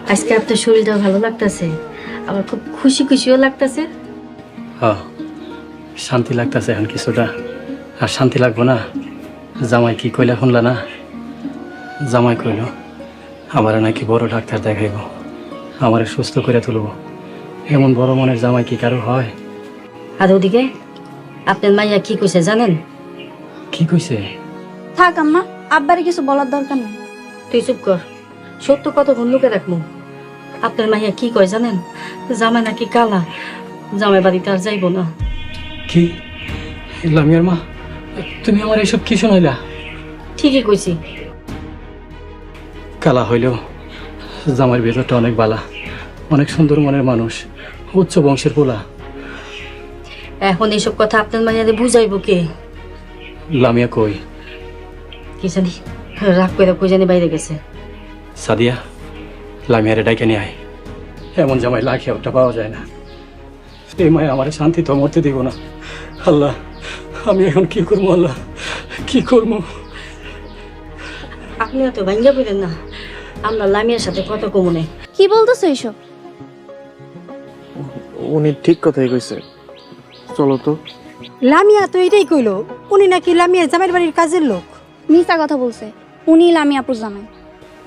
আজকে আপনার শরীরটা ভালো লাগতেছে, আমার খুব খুশি খুশিও লাগতেছে। হ্যাঁ, শান্তি লাগতেছে এখন কিছুটা। আর শান্তি লাগবো না? জামাই কি কইলা শুনলা না? জামাই কইল আমার নাকি বড় ডাক্তার দেখাইব, আমারে সুস্থ করে তুলব। এমন বড় মনের জামাই কি কারো হয়? আর ওদিকে আপনার মাইয়া কি কইছে জানেন? কি কইছে? থাক আম্মা, আব্বারে কিছু বলার দরকার নেই। তুই চুপ কর, সত্য কতক্ষণ লুকে রাখবো। আপনার মাইয়া কি কয় জানেন? জামাই নাকি কালা, জামাই বাড়িতে আর যাইব না। কি লামিয়ার মা, তুমি আমার এসব কি শোনাইলা? ঠিকই কইছি। কালা হইলেও জামাইয়ের ভেতরটা অনেক বালা, অনেক সুন্দর মনের মানুষ, উচ্চ বংশের পোলা। এখন এসব কথা আপনার মাইয়ারে বুঝাইব কে? লামিয়া কই? কি জানি রাগ করে কই জানি বাইরে গেছে। সাদিয়া, লামিয়ারে ডাইকে নিয়ে আয়। এমন জামাই লাখে একটা পাওয়া যায় না। এই মায় আমার শান্তি তো মরতে দিব না। আল্লাহ, আমি এখন কি করবো? আল্লাহ, কি করবো? আপনি এত ভাঙ্গা বলেন না, আমরা লামিয়ার সাথে কত কমনে। কি বলতেছো এইসব? উনি ঠিক কথাই কইছে, চলো তো। লামিয়া তো এটাই কইলো, উনি নাকি লামিয়ার জামাইয়ের বাড়ির কাজের লোক। মিছা কথা বলছে, উনি লামিয়াপুর জামাই।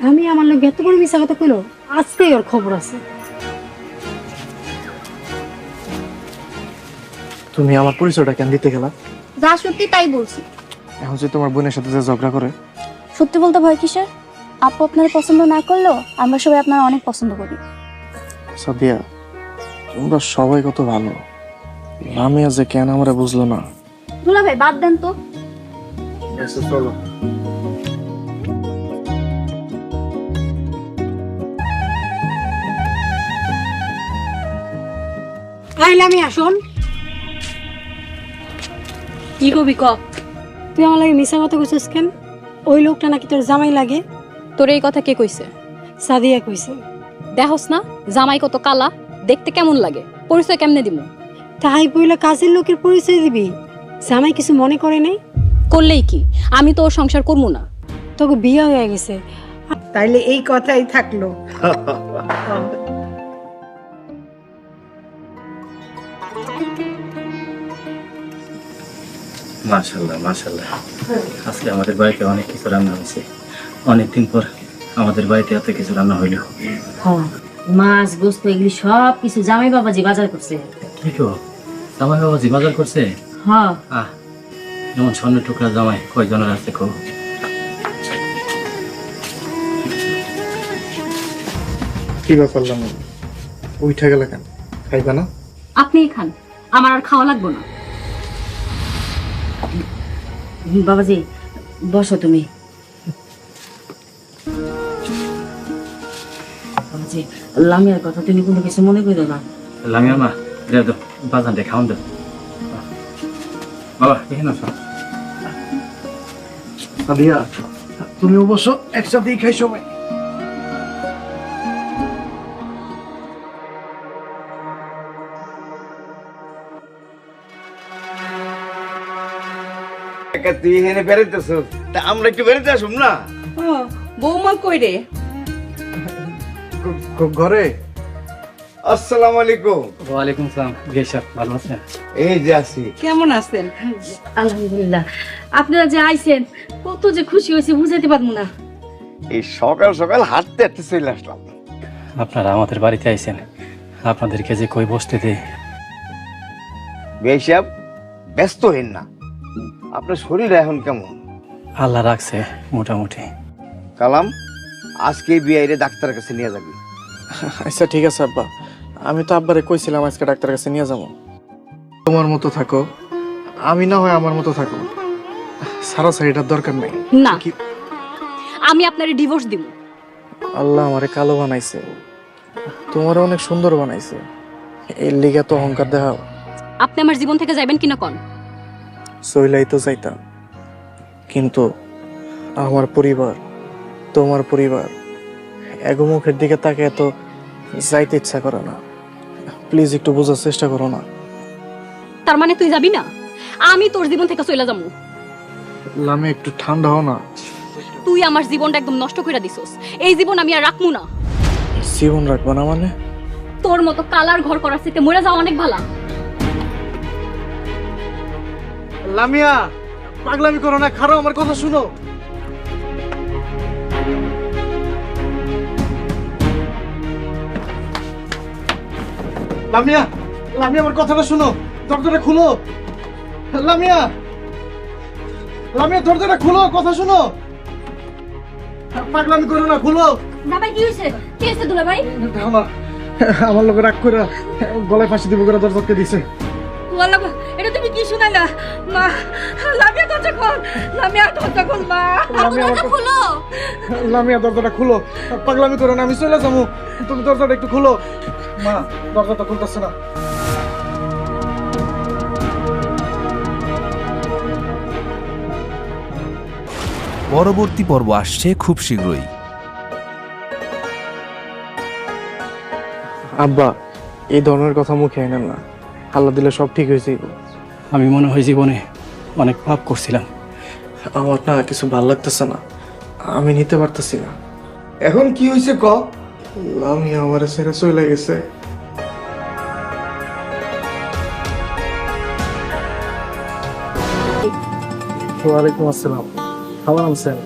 আমি আমার লোক এত বড় মিশা কথা কইলো, আজকেই ওর খবর আছে। তুমি আমার পরিচয়টা কেন দিতে গেলা? যা সত্যি তাই বলছি। এখন যে তোমার বোনের সাথে যে ঝগড়া করে। সত্যি বলতে ভয় কিসের? আপু আপনার পছন্দ না করলেও আমরা সবাই আপনার অনেক পছন্দ করি। সাদিয়া, তোমরা সবাই কত ভালো, লামিয়া যে কেন আমরা বুঝলো না। দুলা ভাই বাদ দেন তো। চলো। আই লামিয়া শোন, কি কবি ক? তুই আমার লাগে মিশা কথা কইছিস কেন? ওই লোকটা নাকি তোর জামাই লাগে। তোর এই কথা কে কইছে? সাদিয়া কইছে। দেখোস না জামাই কত কালা, দেখতে কেমন লাগে, পরিচয় কেমনে দিমু? তাই বইলা কাজের লোকের পরিচয় দিবি? জামাই কিছু মনে করে নাই? করলেই কি, আমি তো ওর সংসার করবো না। তোকে বিয়ে হয়ে গেছে। তাইলে এই কথাই থাকলো। মাশাল্লাহ মাশাল্লাহ, আজকে আমাদের বাড়িতে অনেক কিছু রান্না হয়েছে। অনেকদিন পর আমাদের বাড়িতে এত কিছু রান্না হইল। হ্যাঁ, মাছ গোস্ত এগুলি সব কিছু জামাই বাবাজি বাজার করছে। কি গো, জামাই বাবাজি বাজার করছে? হ্যাঁ, আহ, যেমন স্বর্ণের টুকরা জামাই কয়জনের আছে কো? কি ব্যাপার লামিয়া, উঠে গেলে কেন? খাইবা না? আপনিই খান, আমার আর খাওয়া লাগবো না। বাবাজি বসো তুমি। বাবাজি, লামিয়ার কথা তুমি কোনো কিছু মনে করো না। লামিয়ার মা, দে দো বাজানটা খাওয়ান দে। বাবা এখানে আসো। সাদিয়া, তুমি অবশ্য একসাথেই খাই সবাই। তুই এখানে বেড়াইতেছ, তা আমরা একটু বেড়াতে আসুন না? বৌমা কই রে? ঘরে। আসসালামু আলাইকুম। ওয়ালাইকুম সালাম। গেছাপ ভালো আছেন? এই যে আছি। কেমন আছেন? আলহামদুলিল্লাহ, আপনারা যে আইছেন কত যে খুশি হয়েছে বুঝাইতে পারবো না। এই সকাল সকাল হাঁটতে হাঁটতে চলে আসলাম। আপনারা আমাদের বাড়িতে আইছেন, আপনাদেরকে যে কই বসতে দেই। বেশাব ব্যস্ত হইন না, আপনার শরীর এখন কেমন? আল্লাহ রাখছে মোটামুটি। কালাম, আজকে বিআইরে ডাক্তারের কাছে নিয়ে যাবি। আচ্ছা ঠিক আছে আব্বা, আমি তো আব্বারে কইছিলাম আজকে ডাক্তারের কাছে নিয়ে যাবো। তোমার মতো থাকো, আমি না হয় আমার মতো থাকো, সারাসারিটার দরকার নেই। না, কি- আমি আপনার ডিভোর্স দিব। আল্লাহ আমারে কালো বানাইছে, তোমার অনেক সুন্দর বানাইছে, এর লিগে তো অহংকার দেখাও। আপনি আমার জীবন থেকে যাবেন কিনা কন? সইলাই তো যাইতাম, কিন্তু আমার পরিবার, তোমার পরিবার, এগো মুখের দিকে তাকে এত যাইতে ইচ্ছা করে না। প্লিজ একটু বোঝার চেষ্টা করো না। তার মানে তুই যাবি না? আমি তোর জীবন থেকে চলে যাবো। লামে একটু ঠান্ডা হও না। তুই আমার জীবনটা একদম নষ্ট করে দিছস। এই জীবন আমি আর রাখবো না। জীবন রাখবো না মানে? তোর মতো কালার ঘর করার থেকে মরে যাওয়া অনেক ভালো। লামিয়া, পাগলামি করো না, খারাপ আমার কথা শুনো। লামিয়া, লামিয়া আমার কথাটা শুনো, দরজাটা খুলো। লামিয়া, লামিয়া দরজাটা খুলো, কথা শুনো। পাগলামি করো না, খুলো। জামাই কি হয়েছে? কি হয়েছে দুলা ভাই? আমার লোক রাগ করে গলায় ফাঁসি দিব করে দরজাকে দিছে। ওয়াল্লাহ, এটা তুমি কি শুনাইলা? মা, লামিয়া দরজা খোল, লামিয়া দরজা খোল মা। খুলো। লামিয়া দরজাটা খুলো, পাগলামি করো না, আমি চলে যাবো, তুমি দরজাটা একটু খুলো। মা, দরজাটা খুলতেছে না। পরবর্তী পর্ব আসছে খুব শীঘ্রই। আব্বা, এই ধরনের কথা মুখে আনেন না, আল্লাহ দিলে সব ঠিক হয়েছে। আমি মনে হয় জীবনে অনেক পাপ করছিলাম। আমার না কিছু ভালো লাগতেছে না, আমি নিতে পারতেছি না। এখন কি হয়েছে ক? আমি আমার ছেড়ে চলে গেছে। ওয়ালাইকুম আসসালাম, কেমন আছেন?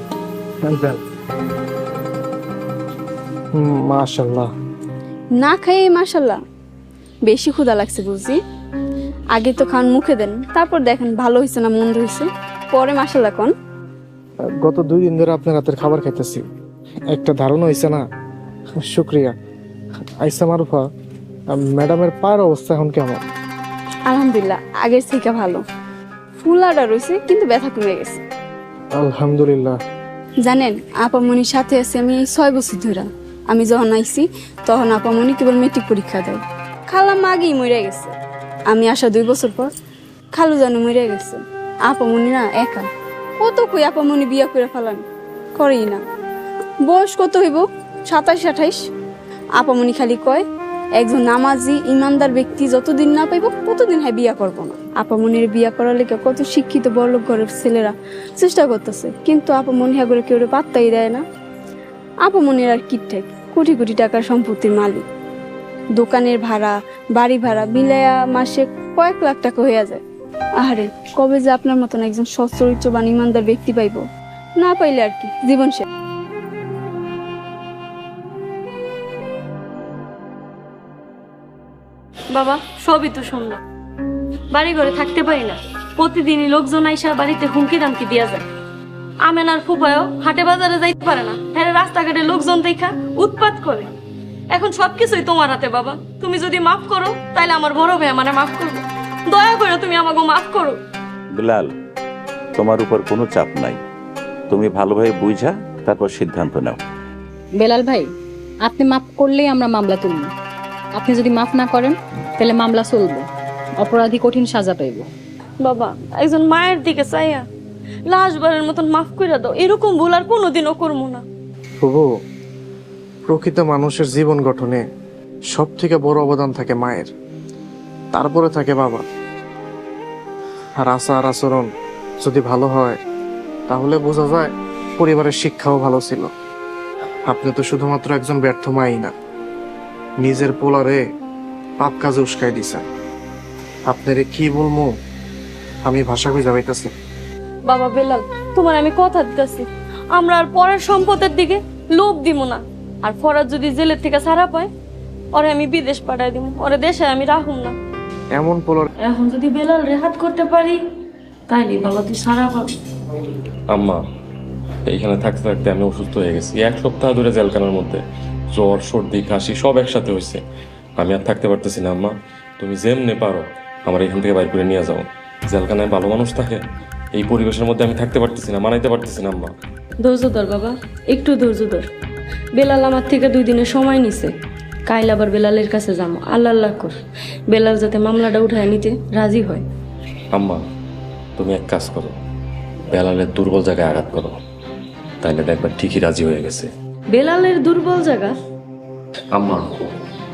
মাশাল্লাহ। না খাই মাশাল্লাহ, বেশি ক্ষুধা লাগছে বুঝি। আগে তো খান মুখে দেন, তারপর দেখেন ভালো হয়েছে না মন্দ হয়েছে, পরে মাশাল্লাহ কোন। গত 2 দিন ধরে আপনার হাতের খাবার খাইতেছি, একটা ধারণা হয়েছে না। শুক্রিয়া। আইসা মারুফা, ম্যাডামের পায়ের অবস্থা এখন কেমন? আলহামদুলিল্লাহ আগের থেকে ভালো, ফুলাটা রয়েছে কিন্তু ব্যথা কমে গেছে। আলহামদুলিল্লাহ। জানেন আপামনির সাথে আছি আমি 6 বছর ধরে। আমি যখন আইছি তখন আপামনি কেবল মেট্রিক পরীক্ষা দেয়, খালাম্মা আগেই মরে গেছে। আমি আসা 2 বছর পর খালু জানু মরে গেছে। আপামনি না একা, কত কই আপামনি বিয়া করে ফেলান, করেই না। বয়স কত হইব? 27-28। আপামনি খালি কয় একজন নামাজি ইমানদার ব্যক্তি যতদিন না পাইব ততদিন হয় বিয়া করবো না। আপামনির বিয়া করার লেগে কত শিক্ষিত বড়লোক ঘরের ছেলেরা চেষ্টা করতেছে, কিন্তু আপামনি হাগরে কেউ পাত্তাই দেয় না। আপামনির আর কি ঠেক, কোটি কোটি টাকার সম্পত্তির মালিক, দোকানের ভাড়া বাড়ি ভাড়া মিলাইয়া মাসে কয়েক লাখ টাকা হইয়া যায়। আহারে, কবে যে আপনার মতন একজন সচ্চরিত্রবান ইমানদার ব্যক্তি পাইব, না পাইলে আর কি জীবন শেষ। বাবা, সবই তো শুনলাম, বাড়ি ঘরে থাকতে পারি না, প্রতিদিনই লোকজন আইসা বাড়িতে হুমকি দামকি দিয়া যায়। আমেনার ফুপায়ও হাটে বাজারে যাইতে পারে না, হ্যাঁ রাস্তাঘাটে লোকজন দেখা উৎপাত করে। এখন সবকিছুই তোমার হাতে বাবা, তুমি যদি মাফ করো তাহলে আমার বড় ভাই আমারে মাফ করবে। দয়া করে তুমি আমাকে মাফ করো। বিলাল, তোমার উপর কোনো চাপ নাই, তুমি ভালোভাবে বুঝা তারপর সিদ্ধান্ত নাও। বেলাল ভাই, আপনি মাফ করলেই আমরা মামলা তুলব, আপনি যদি মাফ না করেন তাহলে মামলা চলবে, অপরাধী কঠিন সাজা পাইব। বাবা, একজন মায়ের দিকে চাইয়া লাশবারের মতন মাফ করে দাও, এরকম ভুল আর কোনোদিনও করবো না। প্রভু, প্রকৃত মানুষের জীবন গঠনে সব থেকে বড় অবদান থাকে মায়ের, তারপরে থাকে বাবা। আর আচার আচরণ যদি ভালো হয় তাহলে বোঝা যায় পরিবারের শিক্ষাও ভালো ছিল। আপনি তো শুধুমাত্র একজন ব্যর্থ মাই না, নিজের পোলারে পাপ কাজে উস্কাই দিছেন। আপনারে কি বলবো, আমি ভাষা খুঁজে পাইতেছি। বাবা বেলাল, তোমার আমি কথা দিতেছি, আমরা আর পরের সম্পদের দিকে লোভ দিব না। আর ফরাজ যদি জেলের থেকে ছাড়া পায়, ওরে আমি বিদেশ পাঠাই দিব, ওরে দেশে আমি রাখুম না। এমন পোলার এখন যদি বেলাল রেহাত করতে পারি তাইলে বাবা তুই ছাড়া পাবি। আম্মা, এইখানে থাকতে থাকতে আমি অসুস্থ হয়ে গেছি। 1 সপ্তাহ ধরে জেলখানার মধ্যে জ্বর সর্দি কাশি সব একসাথে হয়েছে। আমি আর থাকতে পারতেছি না আম্মা, তুমি যেমনে পারো আমার এখান থেকে বাইর করে নিয়ে যাও। জেলখানায় ভালো মানুষ থাকে, এই পরিবেশের মধ্যে আমি থাকতে পারতেছি না, মানাইতে পারতেছি না আম্মা। ধৈর্য ধর বাবা, একটু ধৈর্য ধর। বেলাল আমার থেকে 2 দিনের সময় নিছে, কাইল আবার বেলালের কাছে যাবো। আল্লাহ আল্লাহ কর বেলাল যাতে মামলাটা উঠায় নিতে রাজি হয়। আম্মা, তুমি এক কাজ করো, বেলালের দুর্বল জায়গায় আঘাত করো, তাইলে দেখবা ঠিকই রাজি হয়ে গেছে। বেলালের দুর্বল জায়গা? আম্মা,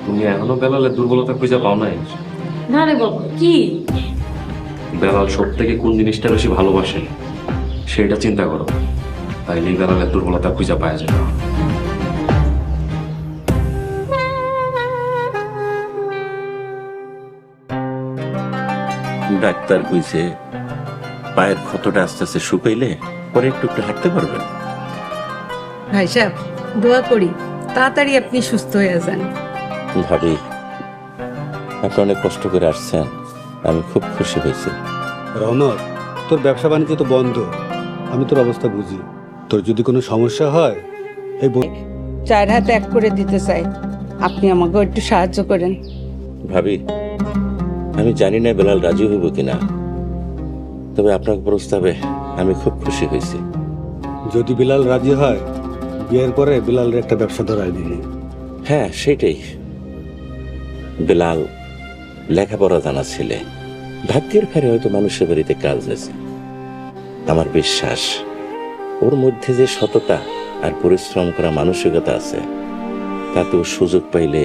তুমি এখনো বেলালের দুর্বলতা খুঁজে পাও নাই? না রে বাবা, কি? বেলাল সব থেকে কোন জিনিসটা বেশি ভালোবাসে সেটা চিন্তা করো, তাইলেই বেলালের দুর্বলতা খুঁজে পাওয়া যাবে। ডাক্তার কইছে পায়ের ক্ষতটা আস্তে আস্তে শুকাইলে পরে একটু একটু হাঁটতে পারবেন। ভাই সাহেব দোয়া করি তাড়াতাড়ি আপনি সুস্থ হয়ে যান। ভাবি, আপনি অনেক কষ্ট করে আসছেন, আমি খুব খুশি হয়েছি। রহমত, তোর ব্যবসা বাণিজ্য তো বন্ধ, আমি তোর অবস্থা বুঝি। তোর যদি কোনো সমস্যা হয় এই চার হাত এক করে দিতে চাই, আপনি আমাকে একটু সাহায্য করেন। ভাবি, আমি জানি না বেলাল রাজি হইব কিনা, তবে আপনার প্রস্তাবে আমি খুব খুশি হয়েছি। যদি বিলাল রাজি হয়, বিয়ের পরে বিলালের একটা ব্যবসা ধরাই দিবি। হ্যাঁ, সেটাই। বেলাল লেখাপড়া জানা ছেলে, ভাগ্যের ফেরে হয়তো মানুষের বাড়িতে কাজ আছে। আমার বিশ্বাস ওর মধ্যে যে সততা আর পরিশ্রম করা মানসিকতা আছে, তাতে ও সুযোগ পাইলে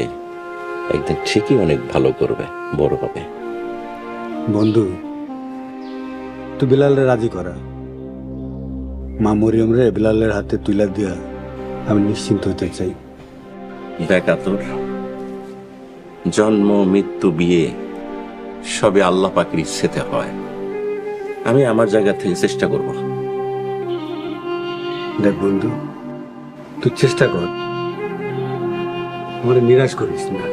একদিন ঠিকই অনেক ভালো করবে, বড় হবে। বন্ধু, তুই বিলালের রাজি করা। মা মরিয়ম রে বিলালের হাতে তুইলা দিয়া আমি নিশ্চিন্ত হইতে চাই। দেখা তোর জন্ম, মৃত্যু, বিয়ে সবে আল্লাহ পাকের ইচ্ছেতে হয়। আমি আমার জায়গা থেকে চেষ্টা করব। দেখ বন্ধু, তুই চেষ্টা কর, আমার নিরাশ করিস না।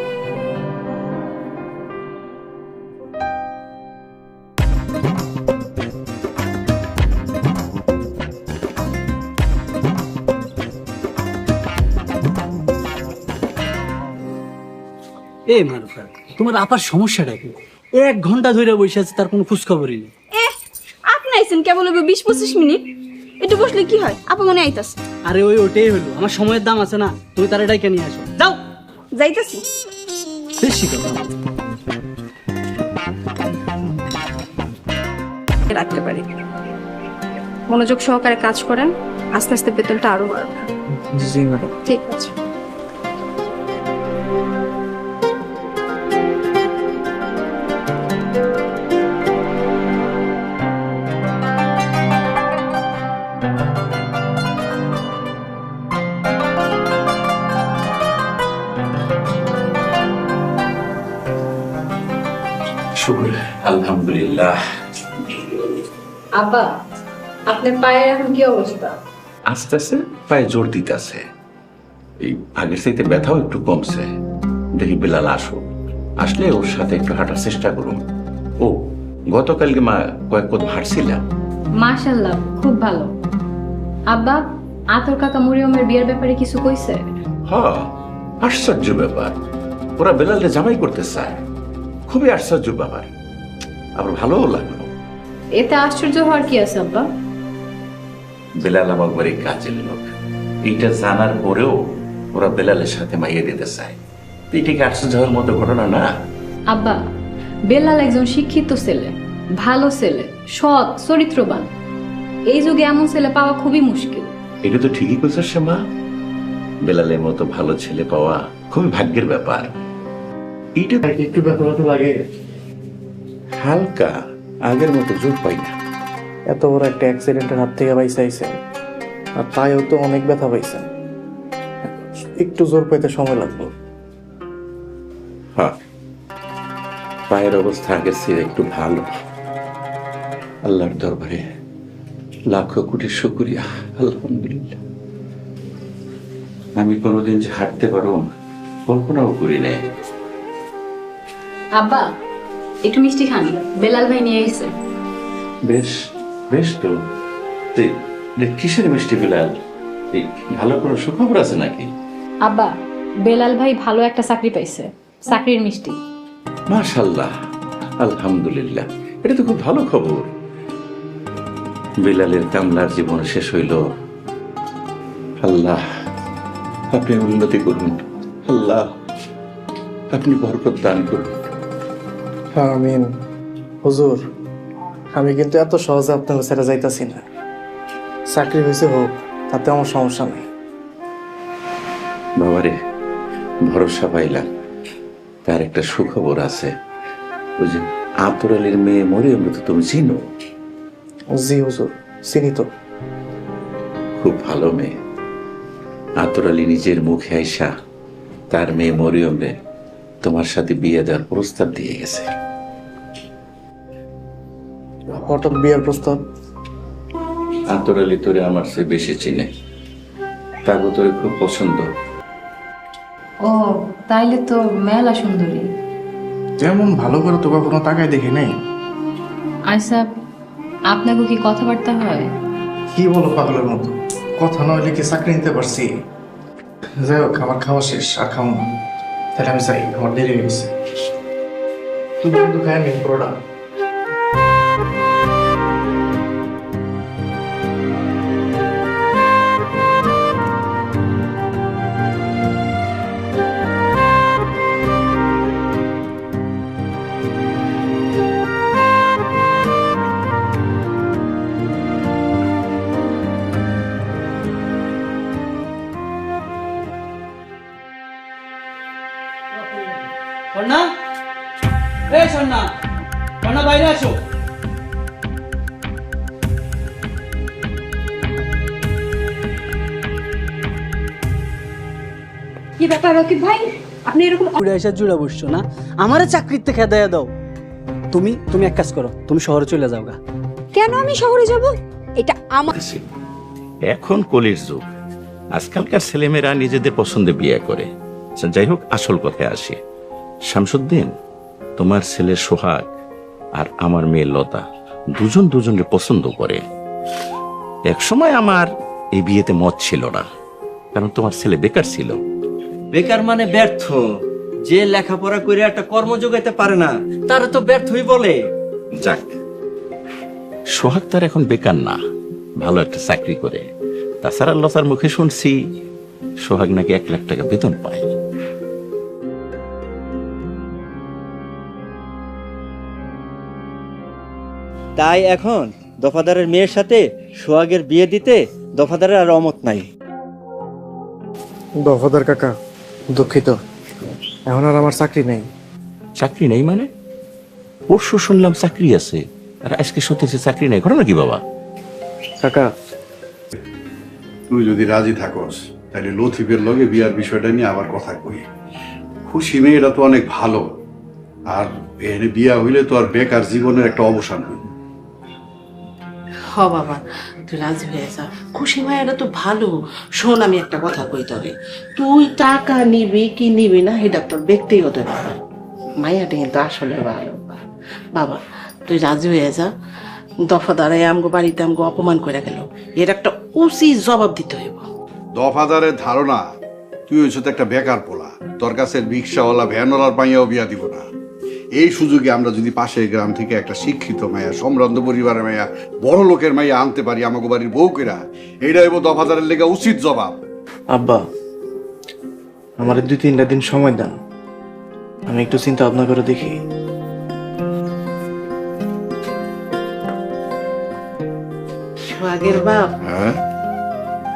এই মারুফা, তোমার আপার সমস্যাটা কি? 1 ঘন্টা ধরে বসে আছে, তার কোনো খোঁজ খবরই নেই। আপনি আইছেন কেবল 20-25 মিনিট, একটু বসলে কি হয়? আপা মনে আইতাছে। আরে ওইটাই হলো, আমার সময়ের দাম আছে না, তুমি তার এটাই নিয়ে আসো। যাও। যাইতাছি। বেশি কথা রাখতে পারি। মনোযোগ সহকারে কাজ করেন, আস্তে আস্তে বেতনটা আরো বাড়বে। জি ম্যাডাম। ঠিক আছে। শুকর আলহামদুলিল্লাহ। আব্বা, আপনার পায়ের এখন কি অবস্থা? আস্তে আস্তে পায়ে জোর দিতেছে, এই আগের চাইতে ব্যথাও একটু কমছে। দেখি বেলাল আসো, আসলে ওর সাথে একটু হাঁটার চেষ্টা করুন। ও গতকালকে মা কয়েক পথ হাঁটছিলাম। মাশাআল্লাহ, খুব ভালো। আব্বা, আতর কাকা মরিয়মের বিয়ের ব্যাপারে কিছু কইছে? হ্যাঁ, আশ্চর্য ব্যাপার, ওরা বেলালকে জামাই করতে চায়। খুবই আশ্চর্য ব্যাপার, আবার ভালোও লাগলো। এতে আশ্চর্য হওয়ার কি আছে আব্বা? বেলাল আমার বাড়ি কাজের লোক, এইটা জানার পরেও ওরা বেলালের সাথে মাইয়ে দিতে চায়। এটা কি আশ্চর্য হওয়ার মতো ঘটনা না? আব্বা, বেলাল একজন শিক্ষিত ছেলে, ভালো ছেলে, সৎ, চরিত্রবান। এই যুগে এমন ছেলে পাওয়া খুবই মুশকিল। এটা তো ঠিকই কইছ সে মা, বেলালের মতো ভালো ছেলে পাওয়া খুবই ভাগ্যের ব্যাপার। এটা একটু ব্যথা ব্যথা লাগে, হালকা, আগের মতো জোর পাই না। এত বড় একটা অ্যাক্সিডেন্টের হাত থেকে বাইসাইছেন, আর পায়েও তো অনেক ব্যথা পাইছেন, একটু জোর পাইতে সময় লাগবে। হ্যাঁ, পায়ের অবস্থা আগের চেয়ে একটু ভালো। আল্লাহর দরবারে লাখো কোটি শুকরিয়া, আলহামদুলিল্লাহ। আমি কোনোদিন যে হাঁটতে পারো কল্পনাও করি নাই। আব্বা, একটু মিষ্টি খান, বেলাল ভাই নিয়ে এসেছে। বেশ বেশ তো। কিসের মিষ্টি বেলাল? ভালো কোনো সুখবর আছে নাকি? আব্বা, বেলাল ভাই ভালো একটা চাকরি পাইছে, চাকরির মিষ্টি। মাশাআল্লাহ, আলহামদুলিল্লাহ, এটা তো খুব ভালো খবর। বেলালের কামলার জীবন শেষ হইল। আল্লাহ আপনি উন্নতি করুন, আল্লাহ আপনি বরকত দান করুন। আমিন। হুজুর, আমি কিন্তু এত সহজে আপনার ছেড়ে যাইতাছি না। চাকরি হয়েছে হোক, তাতে আমার সমস্যা নেই। বাবারে, ভরসা পাইলাম। তার একটা সুখবর আছে, ওই যে আতর আলীর মেয়ে মরিয়ম তো তুমি চিনো? জি হুজুর, চিনি তো। খুব ভালো মেয়ে। আতর আলী নিজের মুখে আইসা তার মেয়ে মরিয়ম রে তোমার সাথে বিয়ে দেওয়ার প্রস্তাব দিয়ে গেছে। হঠাৎ বিয়ের প্রস্তাব? আন্তরালি তোরে আমার চেয়ে বেশি চিনে, তাকে তোরে খুব পছন্দ। ও তাইলে তো মেলা সুন্দরী। যেমন ভালো করে তো কখনো তাকায় দেখি নাই। আচ্ছা, আপনাকে কি কথাবার্তা হয়? কি বলো পাগলের মতো? কথা না হইলে কি চাকরি নিতে পারছি? যাই হোক, আমার খাওয়া শেষ, আর খাও না। তাহলে আমি যাই, আমার দেরি হয়ে গেছে। তুমি কিন্তু খায় নি পুরোটা। কন্যা, এই সন্না, কন্যা বাইরে আসো। কি ব্যাপার রকিব ভাই, আপনি এরকম উড়ে এসে জুড়ে বসছো না? আমারে চাকরিতে খেদাইয়া দাও। তুমি তুমি এক কাজ করো, তুমি শহরে চলে যাও গা। কেন আমি শহরে যাব? এটা আমার এখন কলির যুগ, আজকালকার ছেলেমেয়েরা নিজেদের পছন্দে বিয়ে করে। আচ্ছা, যাই হোক, আসল কথায় আসি। শামসুদ্দিন, তোমার ছেলে সোহাগ আর আমার মেয়ে লতা দুজন দুজনকে পছন্দ করে। এক সময় আমার এই বিয়েতে মত ছিল না, কারণ তোমার ছেলে বেকার ছিল। বেকার মানে ব্যর্থ। যে লেখাপড়া করে একটা কর্ম যোগাইতে পারে না, তারা তো ব্যর্থই বলে। যাক, সোহাগ তার এখন বেকার না, ভালো একটা চাকরি করে। তাছাড়া লতার মুখে শুনছি সোহাগ নাকি 1 লাখ টাকা বেতন পায়। তাই এখন দফাদারের মেয়ের সাথে সোহাগের বিয়ে দিতে দফাদারের আর অমত নাই। দফাদার কাকা, দুঃখিত, এখন আর আমার চাকরি নেই। চাকরি নেই মানে? পরশু শুনলাম চাকরি আছে, আর আজকে সত্যি চাকরি নেই। ঘটনা কি বাবা? কাকা, তুই যদি রাজি থাকস তাহলে লতিফের লগে বিয়ার বিষয়টা নিয়ে আবার কথা কই। খুশি মেয়েটা তো অনেক ভালো, আর এনে বিয়া হইলে তো আর বেকার জীবনের একটা অবসান হইল। হ বাবা, তুই রাজি হয়ে যা। খুশি মায়েরা তো ভালো। শোন, আমি একটা কথা কই তোরে, তুই টাকা নিবি কি নিবি না এটা তোর ব্যক্তিগত ব্যাপার। মাইয়াটা কিন্তু আসলে ভালো বাবা, তুই রাজি হয়ে যা। দফাদারে আমগো বাড়িতে আমগো অপমান করে গেল, এর একটা উচিত জবাব দিতে হইব। দফাদারের ধারণা তুই হইছ তো একটা বেকার পোলা, তোর কাছে রিক্সাওয়ালা ভ্যানওয়ালার মাইয়াও বিয়া দিব না। এই সুযোগে আমরা যদি পাশের গ্রাম থেকে একটা শিক্ষিত মাইয়া, সম্ভ্রান্ত পরিবারের মাইয়া, বড় লোকের মাইয়া আনতে পারি আমাকে বাড়ির বউকেরা, এইটা হইব দফাদারের লেগে উচিত জবাব। আব্বা, আমার 2-3টা দিন সময় দেন, আমি একটু চিন্তা ভাবনা করে দেখি। সোহাগের বাপ, হ্যাঁ,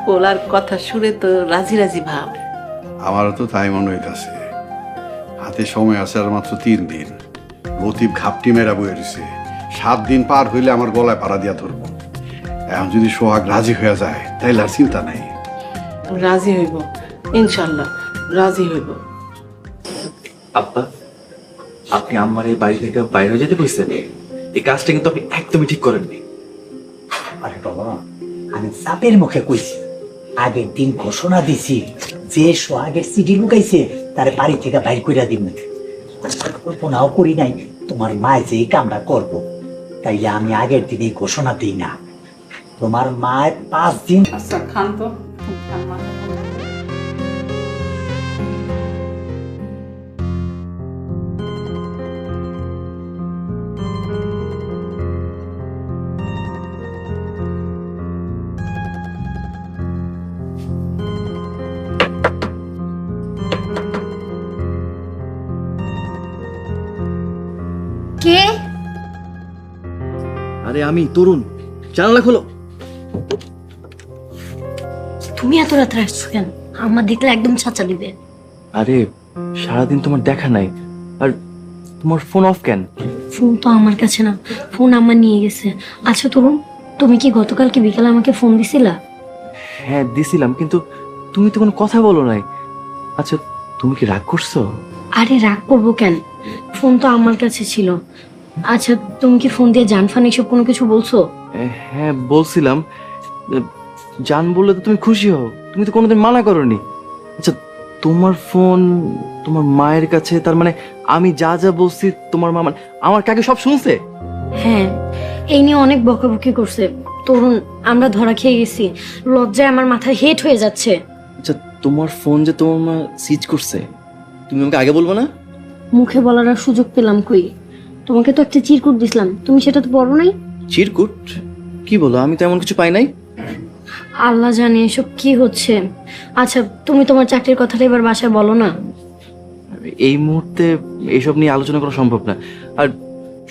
পোলার কথা শুনে তো রাজি রাজি ভাব। আমারও তো তাই মনে হইতাছে। হাতে সময় আছে আর মাত্র 3 দিন। লতিফ ঘাপটি মেরা বয়ে রয়েছে, 7 দিন পার হইলে আমার গলায় পাড়া দিয়া ধরবো। এখন যদি সোহাগ রাজি হয়ে যায় তাইলে আর চিন্তা নাই। রাজি হইব, ইনশাল্লাহ রাজি হইব। আব্বা, আপনি আমার এই বাড়ি থেকে বাইরে যেতে কইছেন, এই কাজটা কিন্তু আপনি একদমই ঠিক করেননি। আরে বাবা, আমি চাপের মুখে কইছি, আগের দিন ঘোষণা দিছি যে সোহাগের সিডি লুকাইছে তার বাড়ি থেকে বাইর কইরা দিব। কল্পনাও করি নাই তোমার মা যে এই কামটা করব, তাইলে আমি আগের দিনে ঘোষণা দিই না। তোমার মায়ের 5 দিন। আচ্ছা খান তো। কে? আরে আমি তরুণ, জানালা খোলো। তুমি এত রাত্রে আসছো কেন? আমার দেখলে একদম ছাঁচা দিবে। আরে সারাদিন তোমার দেখা নাই, আর তোমার ফোন অফ কেন? ফোন তো আমার কাছে না, ফোন আমার নিয়ে গেছে। আচ্ছা তরুণ, তুমি কি গতকালকে বিকালে আমাকে ফোন দিছিলা? হ্যাঁ দিছিলাম, কিন্তু তুমি তো কোনো কথা বলো নাই। আচ্ছা, তুমি কি রাগ করছো? আরে রাগ করবো কেন, ফোন তো আমার কাছে ছিল। আচ্ছা তুমি কি ফোন দিয়ে জানফান এসব কোনো কিছু বলছো? হ্যাঁ বলছিলাম, জান বললে তো তুমি খুশি হও, তুমি তো কোনোদিন মানা করনি। আচ্ছা তোমার ফোন তোমার মায়ের কাছে, তার মানে আমি যা যা বলছি তোমার মা আমার কাকে সব শুনছে? হ্যাঁ, এই নিয়ে অনেক বকাবকি করছে। তরুণ, আমরা ধরা খেয়ে গেছি, লজ্জায় আমার মাথা হেট হয়ে যাচ্ছে। আচ্ছা তোমার ফোন যে তোমার মা সিজ করছে, তুমি আমাকে আগে বলবো না? মুখে বলার আর সুযোগ পেলাম কই? তোমাকে তো একটা চিরকুট দিছিলাম, তুমি সেটা তো পড়ো নাই। চিরকুট? কি বলো, আমি তো এমন কিছু পাই নাই। আল্লাহ জানে এসব কি হচ্ছে। আচ্ছা তুমি তোমার চাকরির কথাটা এবার বাসায় বলো না। এই মুহূর্তে এইসব নিয়ে আলোচনা করা সম্ভব না। আর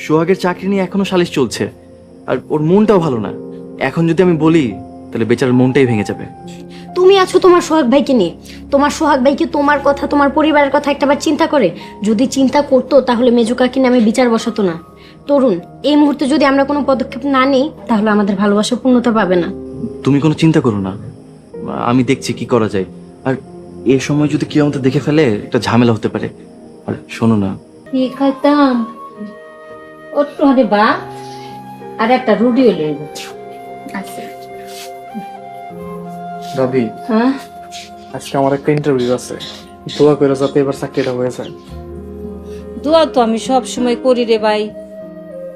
সোহাগের চাকরি নিয়ে এখনো সালিশ চলছে, আর ওর মনটাও ভালো না। এখন যদি আমি বলি তাহলে বেচারার মনটাই ভেঙে যাবে। তুমি আছো তোমার সোহাগ ভাইকে নিয়ে, তোমার সোহাগ ভাইকে তোমার কথা, তোমার পরিবারের কথা একটাবার চিন্তা করে? যদি চিন্তা করতো তাহলে মেজু কাকি নামে বিচার বসাতো না। তরুণ, এই মুহূর্তে যদি আমরা কোনো পদক্ষেপ না নিই তাহলে আমাদের ভালোবাসা পূর্ণতা পাবে না। তুমি কোনো চিন্তা করো না, আমি দেখছি কি করা যায়। আর এই সময় যদি কেউ আমাদের দেখে ফেলে একটা ঝামেলা হতে পারে। আর শোনো না, কি খাইতাম ওট্টু হাতে বা আর একটা রুটি হলে। আচ্ছা দাদি, হ্যাঁ আজকে আমার একটা ইন্টারভিউ আছে, দোয়া করে যাতে এবার চাকরিটা হয়ে যায়। দোয়া তো আমি সব সময় করি রে ভাই,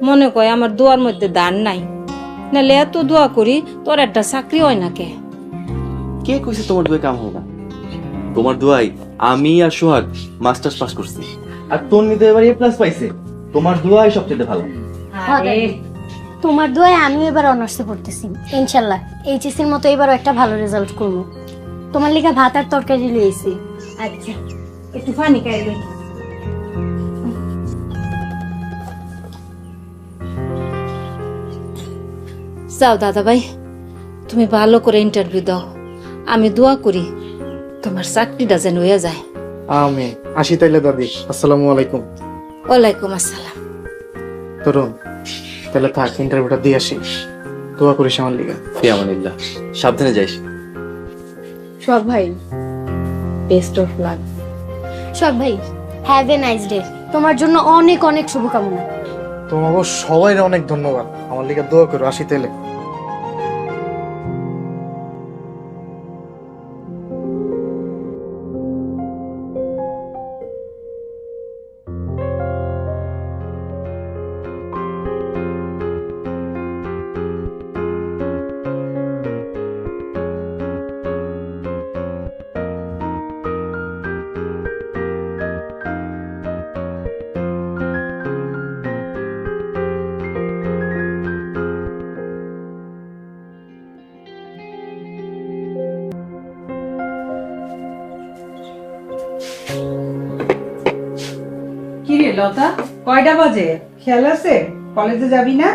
মনে কয় আমার দোয়ার মধ্যে দান নাই, নাহলে এত দোয়া করি তোর একটা চাকরি হয় না কে? কে কইছে তোমার দোয়ায় কাম হবে না? তোমার দোয়াই আমি আর সোহাগ মাস্টার্স পাস করছি, আর তোর নিতে এবার এ প্লাস পাইছে। তোমার দোয়াই সবচেয়ে ভালো। তোমার দোয়ায় আমিও এবার অনার্সে পড়তেছি, ইনশাল্লাহ এইচএসসির মতো এবারও একটা ভালো রেজাল্ট করবো। তোমার লিগা ভাত আর তরকারি লিয়েছি। আচ্ছা একটু পানি খাইবে। যাও দাদা ভাই, তুমি ভালো করে ইন্টারভিউ দাও, আমি দোয়া করি তোমার চাকরিটা যেন হয়ে যায়। আমি আসি তাইলে দাদি, আসসালামু আলাইকুম। ওয়ালাইকুম আসসালাম। তরুণ, তাহলে থাক, ইন্টারভিউটা দিয়ে আসি, দোয়া করিস আমার লিগা। ফিয়ামানিল্লাহ, সাবধানে যাইস। সোহাগ ভাই, বেস্ট অফ লাক। সোহাগ ভাই, হ্যাভ এ নাইস ডে। তোমার জন্য অনেক অনেক শুভকামনা। তোমাকে সবাই অনেক ধন্যবাদ, আমার লিগা দোয়া করো। আসি তাইলে। কিরে লতা, কয়টা বাজে? খেয়াল আছে কলেজে যাবি না?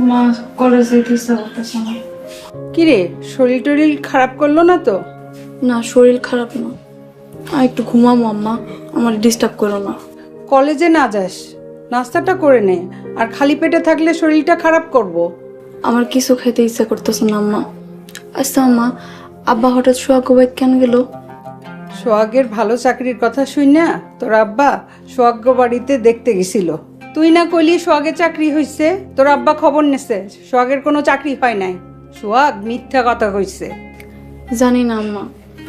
মা, কলেজে যেতে ইচ্ছা করতেছে না। কিরে, শরীর টরিল খারাপ করলো না তো? না, শরীর খারাপ না, আর একটু ঘুমাবো আম্মা, আমার ডিস্টার্ব করো না। কলেজে না যাস, নাস্তাটা করে নে, আর খালি পেটে থাকলে শরীরটা খারাপ করব। আমার কিছু খেতে ইচ্ছা করতেছে না আম্মা। আচ্ছা আম্মা, আব্বা হঠাৎ সোহাগ বাইক কেন গেল? সোহাগের ভালো চাকরির কথা শুই না তোর আব্বা সোহাগ বাড়িতে দেখতে গেছিল। তুই না কইলি সোহাগের চাকরি হইছে? তোর আব্বা খবর নেছে সোহাগের কোনো চাকরি হয় নাই। সোহাগ মিথ্যা কথা কইছে। জানি না আম্মা,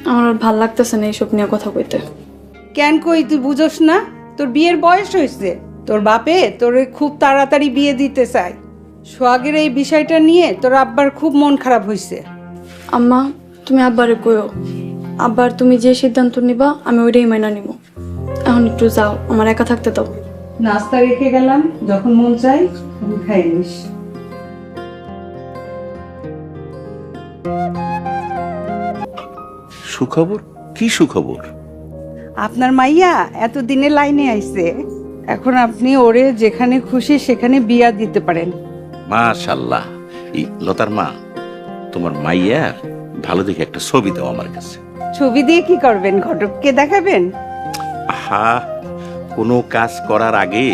আমার আর ভাল লাগতেছে না এইসব নিয়ে কথা কইতে। কেন কই, তুই বুঝোস না? তোর বিয়ের বয়স হয়েছে, তোর বাপে তোর খুব তাড়াতাড়ি বিয়ে দিতে চায়। সোহাগের এই বিষয়টা নিয়ে তোর আব্বার খুব মন খারাপ হয়েছে। আম্মা, তুমি আব্বারে কইও, আব্বার তুমি যে সিদ্ধান্ত নিবা আমি ওইটাই মাইনা নিব। এখন একটু যাও, আমার একা থাকতে দাও। নাস্তা রেখে গেলাম, যখন মন চাই খাই নিস। সুখবর? কি সুখবর? আপনার মাইয়া এতদিনে লাইনে আইছে, এখন আপনি ওরে যেখানে খুশি সেখানে বিয়া দিতে পারেন। মাশাআল্লাহ। এই লতার মা, তোমার মাইয়ার ভালো দেখে একটা ছবি দাও আমার কাছে। ছবি দিয়ে কি করবেন? ঘটককে দেখাবেন? আহা, কোনো কাজ করার আগে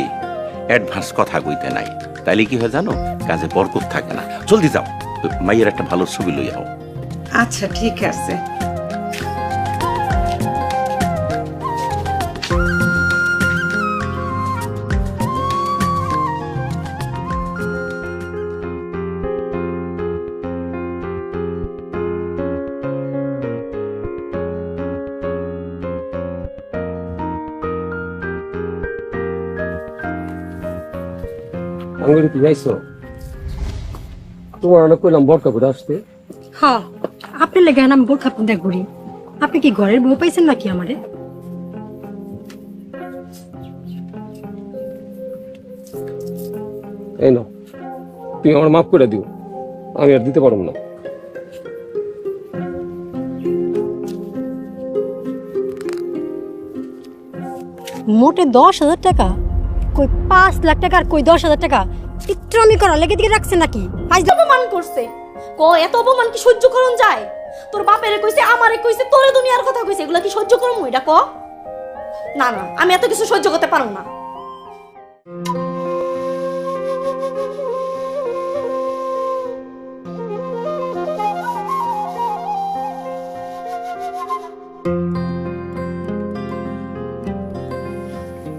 অ্যাডভান্স কথা কইতে নাই, তাইলে কি হয় জানো, কাজে বরকত থাকে না। জলদি যাও, মাইয়ের একটা ভালো ছবি লই আও। আচ্ছা ঠিক আছে। আমি তুই যাইছো তোমার অনেক কইলাম বরকা করে আসতে। হ্যাঁ, আপনি লেগে আমি বোরখা পিন্ধা ঘুরি। আপনি কি ঘরের বউ পাইছেন নাকি আমারে? এই নাও, তুমি আমার মাফ করে দিও, আমি আর দিতে পারবো না। মোটে 10,000 টাকা? কই 5 লাখ টাকা আর কই 10,000 টাকা? ইত্রামি করা লেগে দিকে রাখছে নাকি? অপমান করছে। এত অপমান কি সহ্য করুন যায়? তোর বাপেরে কইছে, আমারে কইছে, তোরে দুনিয়ার কথা কইছে, এগুলা কি সহ্য করুম? এটা না না, আমি এত কিছু সহ্য করতে পারবো না।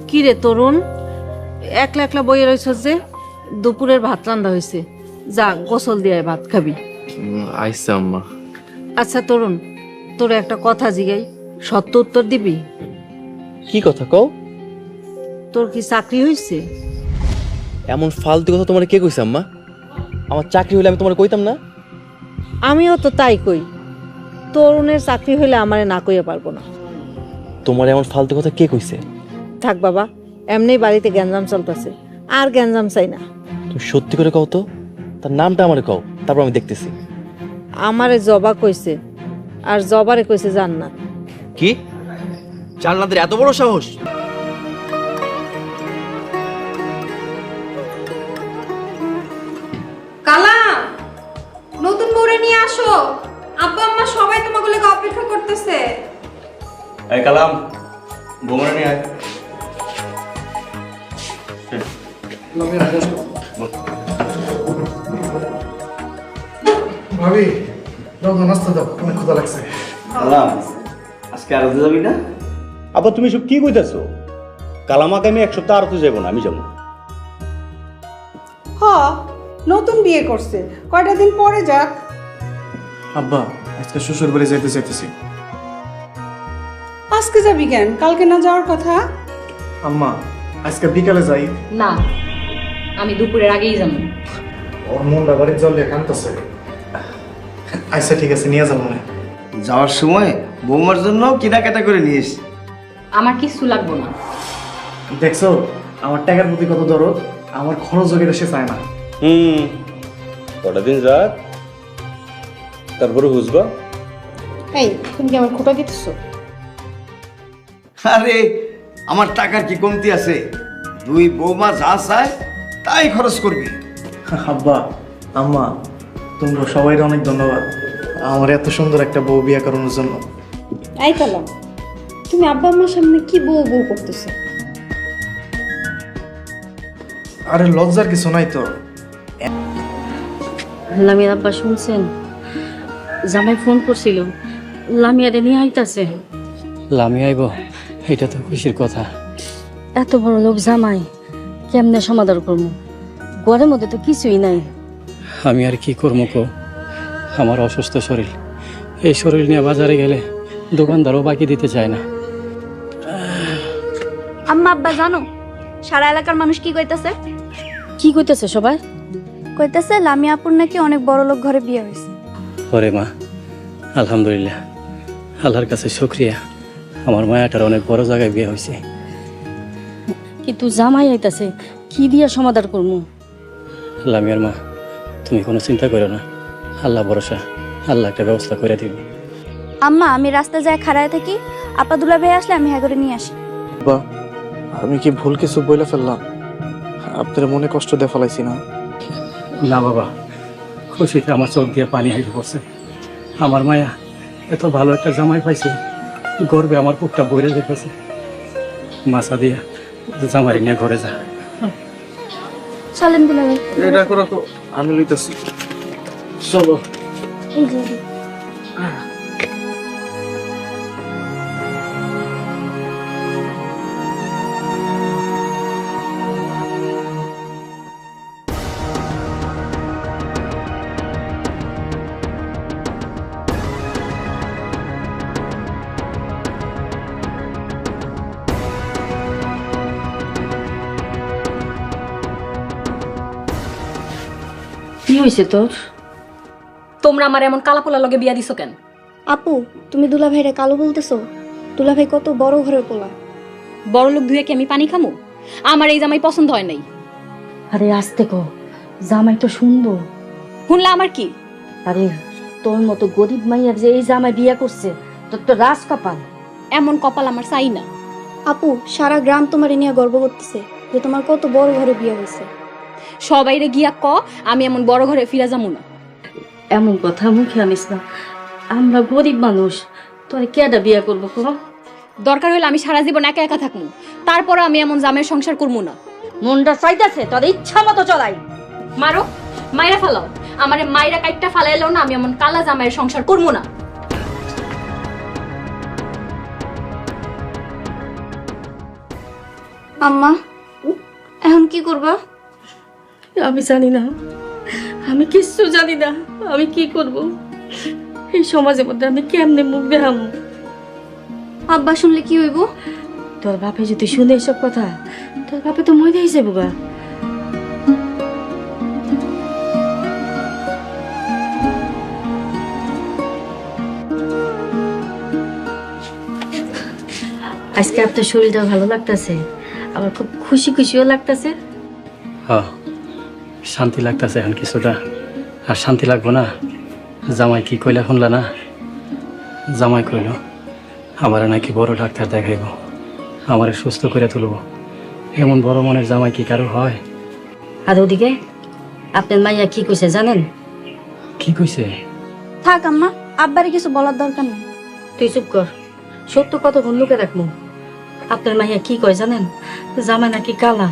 কি রে তরুণ, একলা একলা বইয়ে রয়েছ যে? দুপুরের ভাত রান্না হয়েছে, যা গোসল দিয়ে ভাত খাবি। আইসা আম্মা। আচ্ছা তরুণ, তোর একটা কথা জিগাই, সত্য উত্তর দিবি? কি কথা কও? তোর কি চাকরি হয়েছে? এমন ফালতু কথা তোমার কে কইছে আম্মা? আমার চাকরি হইলে আমি তোমার কইতাম না? আমিও তো তাই কই, তরুণের চাকরি হইলে আমারে না কইয়া পারবো না। তোমার এমন ফালতু কথা কে কইছে? থাক বাবা, এমনি বাড়িতে গ্যাঞ্জাম চলতেছে, আর গ্যাঞ্জাম চাই না। তুমি সত্যি করে কও তো, তার নামটা আমারে কও, তারপর আমি দেখতেছি। আমারে জবা কইছে, আর জবারে কইছে জান্নাত। কি? জান্নাতের এত বড় সাহস? কালা, নতুন বউরে নিয়ে আসো। আব্বা আম্মা সবাই তোমাকে লেগে অপেক্ষা করতেছে। এই কালাম, বোমরা নিয়ে আয়। ভাবি, দাও নাস্তা দাও, অনেক ক্ষুধা লাগছে। কালাম, আজকে আরতে যাবি না? আবার তুমি সব কি কইতাছো? কালামাকে আমি এক সপ্তাহ আরতে যাবো না, আমি যাবো। হ, নতুন বিয়ে করছে, কয়টা দিন পরে যাক। আব্বা, আজকে শ্বশুর বাড়ি যাইতে চাইতেছি। আজকে যাবি কেন? কালকে না যাওয়ার কথা? আম্মা, আজকে বিকালে যাই। না, আমি দুপুরের আগেই যাবো। ওর মনটা বাড়ির জল দিয়ে কাঁদতেছে। আচ্ছা ঠিক আছে, নিয়ে যাবো না। যাওয়ার সময় বৌমার জন্য কেনাকাটা করে নিস। আমার কিছু লাগবো না। দেখছো আমার টাকার প্রতি কত দরদ, আমার খরচ যোগের সে চায় না। কটা দিন যাক, তারপরে বুঝবা। এই, তুমি কি আমার খোটা দিতেছো? আরে আমার টাকার কি কমতি আছে? দুই বৌমা যা চায় তাই খরচ করবি। আব্বা, আম্মা, তোমরা সবাই অনেক ধন্যবাদ আমার এত সুন্দর একটা বউ বিয়ে করানোর জন্য। এই কালা, তুমি আব্বা আম্মার সামনে কি বউ বউ করতেছো? আরে লজ্জার কিছু নাই তো। লামিয়ার আব্বা শুনছেন? জামাই ফোন করছিল, লামিয়ারে নিয়ে আইতাছে। লামি আইব, এটা তো খুশির কথা। এত বড় লোক জামাই, কেমনে সমাধান করবো? ঘরের মধ্যে তো কিছুই নাই। আমি আর কি করবো কো? আমার অসুস্থ শরীর, এই শরীর নিয়ে বাজারে গেলে দোকানদারও বাকি দিতে চায় না। আম্মা আব্বা জানো সারা এলাকার মানুষ কি কইতাছে? কি কইতেছে সবাই? কইতাছে লামিয়া আপুর নাকি অনেক বড় লোক ঘরে বিয়ে হয়েছে। ওরে মা, আলহামদুলিল্লাহ, আল্লাহর কাছে শুকরিয়া, আমার মায়াটার অনেক বড় জায়গায় বিয়ে হয়েছে। কিন্তু জামাই আইতাছে, কি দিয়া সমাধান করবো? লামিয়ার মা, তুমি কোনো চিন্তা করো না, আল্লাহ ভরসা, আল্লাহ একটা ব্যবস্থা করে দিবে। আম্মা, আমি রাস্তায় যায় খাড়ায় থাকি, আপা দুলা ভাই আসলে আমি হ্যাঁ করে নিয়ে আসি। আব্বা, আমি কি ভুল কিছু বলে ফেললাম? আপনার মনে কষ্ট দিয়ে ফেলাইছি না? না বাবা, খুশিতে আমার চোখ দিয়ে পানি হাইতে পড়ছে। আমার মায়া এত ভালো একটা জামাই পাইছে, গর্বে আমার বুকটা বইরে দেখেছে। মাছা দিয়া জামাই নিয়ে ঘরে যা। চলেন দুলা ভাই। এটা করো তো, আমি লইতেছি। চলো। এই যে হয়েছে তোর? তোমরা আমার এমন কালাপোলা লগে বিয়া দিছো কেন? আপু তুমি দুলা ভাইরে কালো বলতেছো? দুলা ভাই কত বড় ঘরের পোলা। বড় লোক ধুয়ে কি আমি পানি খামু? আমার এই জামাই পছন্দ হয় নাই। আরে আস্তে কো, জামাই তো শুনবো। শুনলে আমার কি? আরে তোর মতো গরিব মাইয়ার যে এই জামাই বিয়া করছে, তোর তো রাজ কপাল। এমন কপাল আমার চাই না। আপু সারা গ্রাম তোমার নিয়ে গর্ব করতেছে যে তোমার কত বড় ঘরে বিয়ে হয়েছে। সবাইরে গিয়া ক আমি এমন বড় ঘরে ফিরা যাবো না। এমন কথা মুখে আনিস না, আমরা গরিব মানুষ, তোরে কেডা বিয়া করবো কো? দরকার হলে আমি সারা জীবন একা একা থাকবো, তারপর আমি এমন জামের সংসার করবো না। মনটা চাইতেছে তোর ইচ্ছা মতো চলাই। মারো, মাইরা ফালাও, আমারে মাইরা কাইটটা ফালাইলেও না আমি এমন কালা জামাইয়ের সংসার করবো না। আম্মা এখন কি করবা? আমি জানি না, আমি কিচ্ছু জানি না আমি কি করব। এই সমাজের মধ্যে আমি কেমনে মুখ দেখাম? আব্বা শুনলে কি হইব? তোর বাপে যদি শুনে এসব কথা, তোর বাপে তো মরে যাইব গা। আজকে আপনার শরীরটা ভালো লাগতেছে, আমার খুব খুশি খুশিও লাগতেছে। হ্যাঁ, শান্তি লাগতেছে এখন কিছুটা। আর শান্তি লাগবো না? জামাই কি কইলা শুনলা না? জামাই কইল আমার নাকি বড় ডাক্তার দেখাইব, আমারে সুস্থ করে তুলব। এমন বড় মনের জামাই কি কারো হয়? আর ওদিকে আপনার মাইয়া কি কইছে জানেন? কি কইছে? থাক আম্মা, আব্বারে কিছু বলার দরকার নেই। তুই চুপ কর, সত্য কতক্ষণ লুকে রাখবো। আপনার মাইয়া কি কয় জানেন? জামাই নাকি কালা,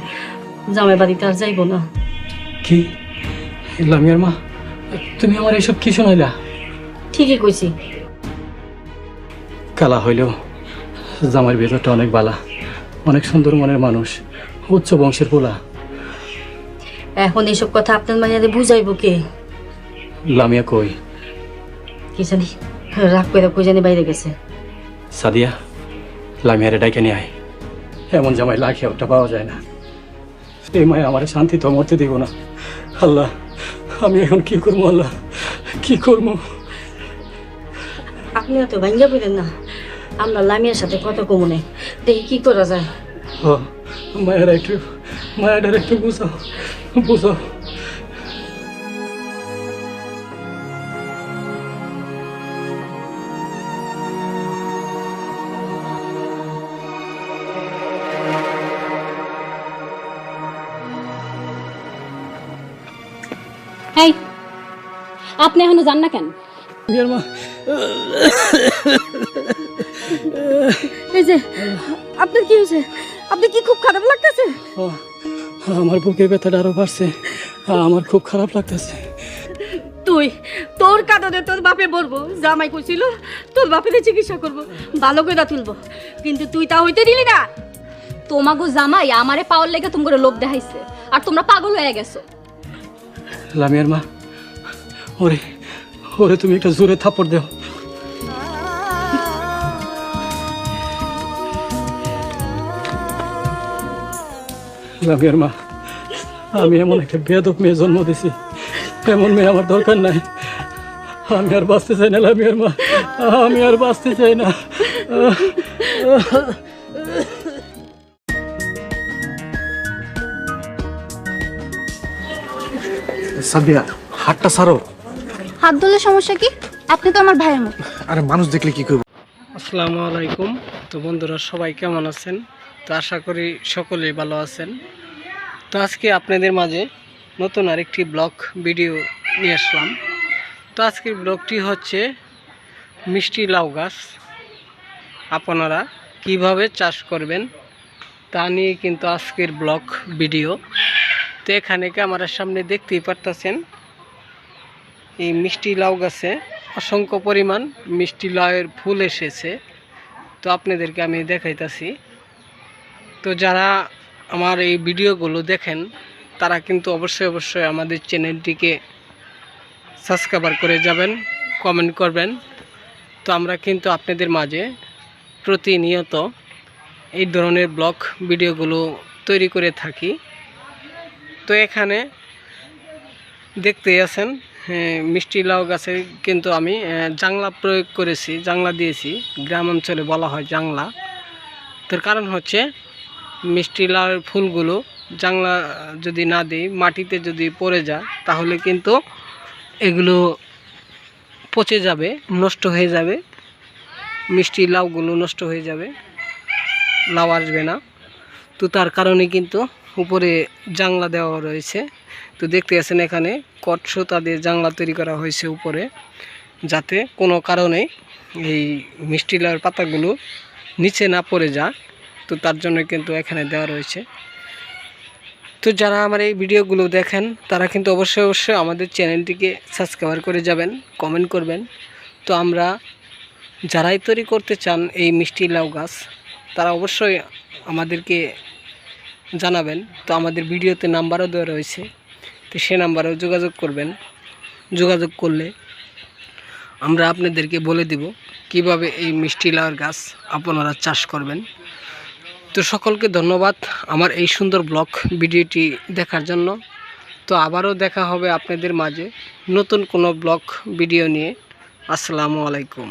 জামাই বাড়িতে আর যাইব না। কি লামিয়ার মা, তুমি আমার এইসব কি শোনাইলা? ঠিকই কইছি। কালা হইলেও জামাইয়ের ভেতরটা অনেক বালা, অনেক সুন্দর মনের মানুষ, উচ্চ বংশের পোলা। এখন এইসব কথা আপনার মাইয়ারে বুঝাইব কে? লামিয়া কই? কি জানি রাগ করে কই জানি বাইরে গেছে। সাদিয়া, লামিয়ারে ডাইকে নিয়ে আয়। এমন জামাই লাখে ওটা পাওয়া যায় না। এই মায় আমার শান্তি তো মরতে দিব না। আল্লাহ, আমি এখন কি করবো? আল্লাহ, কি করবো? আপনিও তো ভাঙ্গা বলেন না, আমরা লামিয়ার সাথে কত কমনে দেখি কি করা যায়। মায়েরা একটু বুঝাও, বুঝাও। এই, আপনি এখনো যান না কেন? এই যে আপনার কি হয়েছে? আপনি কি খুব খারাপ লাগতেছে? আমার বুকের ব্যথাটা আরো বাড়ছে, আমার খুব খারাপ লাগতেছে। তোর কারণে তোর বাপে বলবো, জামাই কইছিল তোর বাপের চিকিৎসা করব, ভালো করে তুলবো, কিন্তু তুই তা হইতে দিলি না। তোমাগো জামাই আমারে পাওয়ার লেগে তুমি করে লোভ দেখাইছে, আর তোমরা পাগল হয়ে গেছো। লামিয়ার মা, ওরে ওরে তুমি একটা জোরে থাপ্পড় দেও। লামিয়ার মা, আমি এমন একটা বেয়াদব মেয়ে জন্ম দিছি, এমন মেয়ে আমার দরকার নাই। আমি আর বাঁচতে চাই না লামিয়ার মা, আমি আর বাঁচতে চাই না। সাদিয়া, হাতটা ছাড়ো। হাত ধরলে সমস্যা কি? আপনি তো আমার ভাইয়ের মতো। আরে মানুষ দেখলে কি করবো? আসসালামু আলাইকুম। তো বন্ধুরা সবাই কেমন আছেন? তো আশা করি সকলেই ভালো আছেন। তো আজকে আপনাদের মাঝে নতুন আরেকটি ব্লগ ভিডিও নিয়ে আসলাম। তো আজকের ব্লগটি হচ্ছে মিষ্টি লাউ গাছ আপনারা কিভাবে চাষ করবেন তা নিয়ে কিন্তু আজকের ব্লগ ভিডিও। তো এখানে ক্যামেরার সামনে দেখতেই পারতেছেন এই মিষ্টি লাউ গাছে অসংখ্য পরিমাণ মিষ্টি লাউয়ের ফুল এসেছে। তো আপনাদেরকে আমি দেখাইতাছি। তো যারা আমার এই ভিডিওগুলো দেখেন তারা কিন্তু অবশ্যই আমাদের চ্যানেলটিকে সাবস্ক্রাইব করে যাবেন, কমেন্ট করবেন। তো আমরা কিন্তু আপনাদের মাঝে প্রতিনিয়ত এই ধরনের ব্লগ ভিডিওগুলো তৈরি করে থাকি। তো এখানে দেখতেই আছেন মিষ্টি লাউ গাছে কিন্তু আমি জাংলা প্রয়োগ করেছি, জাংলা দিয়েছি। গ্রাম অঞ্চলে বলা হয় জাংলা। তার কারণ হচ্ছে মিষ্টি লাউয়ের ফুলগুলো জাংলা যদি না দিই, মাটিতে যদি পড়ে যায়, তাহলে কিন্তু এগুলো পচে যাবে, নষ্ট হয়ে যাবে, মিষ্টি লাউগুলো নষ্ট হয়ে যাবে, লাউ আসবে না। তো তার কারণে কিন্তু উপরে জাংলা দেওয়া রয়েছে। তো দেখতে আছেন এখানে কটসুতা দিয়ে জাংলা তৈরি করা হয়েছে উপরে, যাতে কোনো কারণে এই মিষ্টি লাউয়ের পাতাগুলো নিচে না পড়ে যায়। তো তার জন্য কিন্তু এখানে দেওয়া রয়েছে। তো যারা আমার এই ভিডিওগুলো দেখেন তারা কিন্তু অবশ্যই অবশ্যই আমাদের চ্যানেলটিকে সাবস্ক্রাইব করে যাবেন, কমেন্ট করবেন। তো আমরা যারাই তৈরি করতে চান এই মিষ্টি লাউ গাছ, তারা অবশ্যই আমাদেরকে জানাবেন। তো আমাদের ভিডিওতে নাম্বারও দেওয়া রয়েছে, তো সে নাম্বারেও যোগাযোগ করবেন। যোগাযোগ করলে আমরা আপনাদেরকে বলে দেব কিভাবে এই মিষ্টি লাউয়ের গাছ আপনারা চাষ করবেন। তো সকলকে ধন্যবাদ আমার এই সুন্দর ব্লগ ভিডিওটি দেখার জন্য। তো আবারও দেখা হবে আপনাদের মাঝে নতুন কোনো ব্লগ ভিডিও নিয়ে। আসসালামু আলাইকুম।